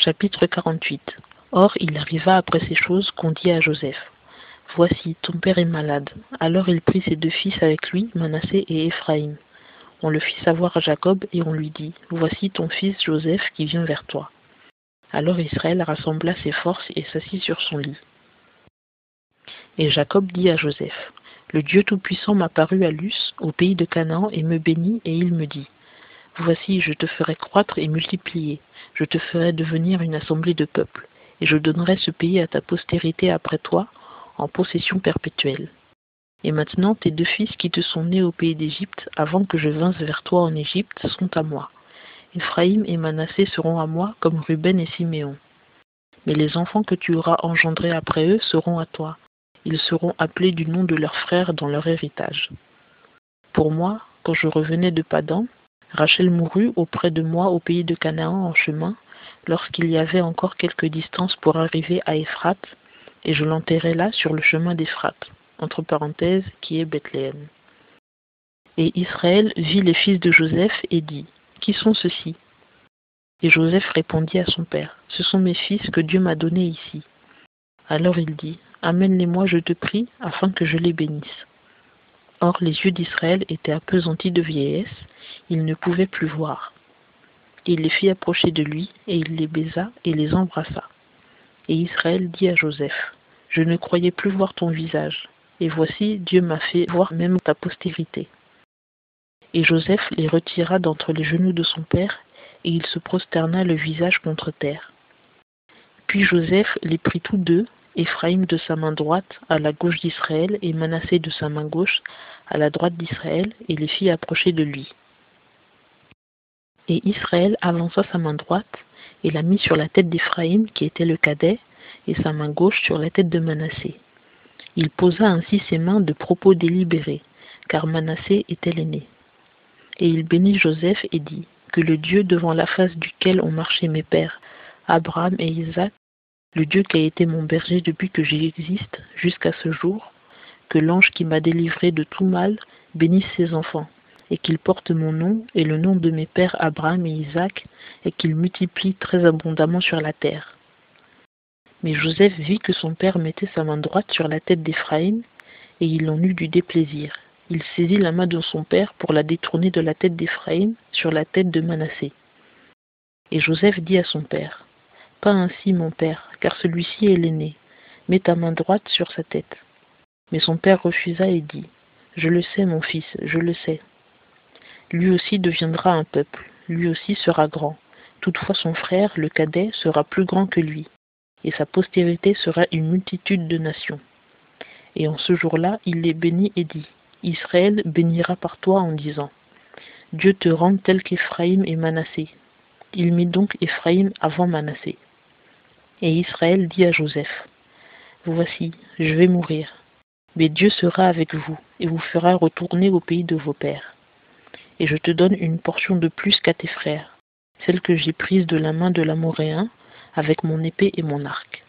Chapitre 48. Or il arriva après ces choses qu'on dit à Joseph: Voici, ton père est malade. Alors il prit ses deux fils avec lui, Manassé et Éphraïm. On le fit savoir à Jacob et on lui dit: Voici ton fils Joseph qui vient vers toi. Alors Israël rassembla ses forces et s'assit sur son lit. Et Jacob dit à Joseph: Le Dieu Tout-Puissant m'apparut à Luz, au pays de Canaan, et me bénit, et il me dit: Voici, je te ferai croître et multiplier, je te ferai devenir une assemblée de peuples, et je donnerai ce pays à ta postérité après toi, en possession perpétuelle. Et maintenant tes deux fils qui te sont nés au pays d'Égypte, avant que je vinsse vers toi en Égypte, sont à moi. Éphraïm et Manassé seront à moi, comme Ruben et Siméon. Mais les enfants que tu auras engendrés après eux seront à toi. Ils seront appelés du nom de leurs frères dans leur héritage. Pour moi, quand je revenais de Padan, Rachel mourut auprès de moi au pays de Canaan en chemin, lorsqu'il y avait encore quelque distance pour arriver à Éphrate, et je l'enterrai là sur le chemin d'Éphrate, entre parenthèses, qui est Bethléem. Et Israël vit les fils de Joseph et dit: Qui sont ceux-ci? Et Joseph répondit à son père: Ce sont mes fils que Dieu m'a donnés ici. Alors il dit: Amène-les-moi, je te prie, afin que je les bénisse. Or les yeux d'Israël étaient appesantis de vieillesse, il ne pouvait plus voir. Et il les fit approcher de lui, et il les baisa et les embrassa. Et Israël dit à Joseph: Je ne croyais plus voir ton visage, et voici, Dieu m'a fait voir même ta postérité. Et Joseph les retira d'entre les genoux de son père, et il se prosterna le visage contre terre. Puis Joseph les prit tous deux, Éphraïm de sa main droite à la gauche d'Israël, et Manassé de sa main gauche à la droite d'Israël, et les fit approcher de lui. Et Israël avança sa main droite, et la mit sur la tête d'Éphraïm, qui était le cadet, et sa main gauche sur la tête de Manassé. Il posa ainsi ses mains de propos délibérés, car Manassé était l'aîné. Et il bénit Joseph et dit: Que le Dieu devant la face duquel ont marché mes pères, Abraham et Isaac, le Dieu qui a été mon berger depuis que j'existe jusqu'à ce jour, que l'ange qui m'a délivré de tout mal bénisse ses enfants, et qu'il porte mon nom et le nom de mes pères Abraham et Isaac, et qu'il multiplie très abondamment sur la terre. Mais Joseph vit que son père mettait sa main droite sur la tête d'Éphraïm, et il en eut du déplaisir. Il saisit la main de son père pour la détourner de la tête d'Éphraïm sur la tête de Manassé. Et Joseph dit à son père: Pas ainsi, mon père, car celui-ci est l'aîné. Mets ta main droite sur sa tête. Mais son père refusa et dit: Je le sais, mon fils, je le sais. Lui aussi deviendra un peuple, lui aussi sera grand. Toutefois son frère, le cadet, sera plus grand que lui, et sa postérité sera une multitude de nations. Et en ce jour-là, il les bénit et dit: Israël bénira par toi en disant: Dieu te rende tel qu'Éphraïm et Manassé. Il mit donc Éphraïm avant Manassé. Et Israël dit à Joseph: Voici, je vais mourir, mais Dieu sera avec vous, et vous fera retourner au pays de vos pères. Et je te donne une portion de plus qu'à tes frères, celle que j'ai prise de la main de l'Amoréen, avec mon épée et mon arc.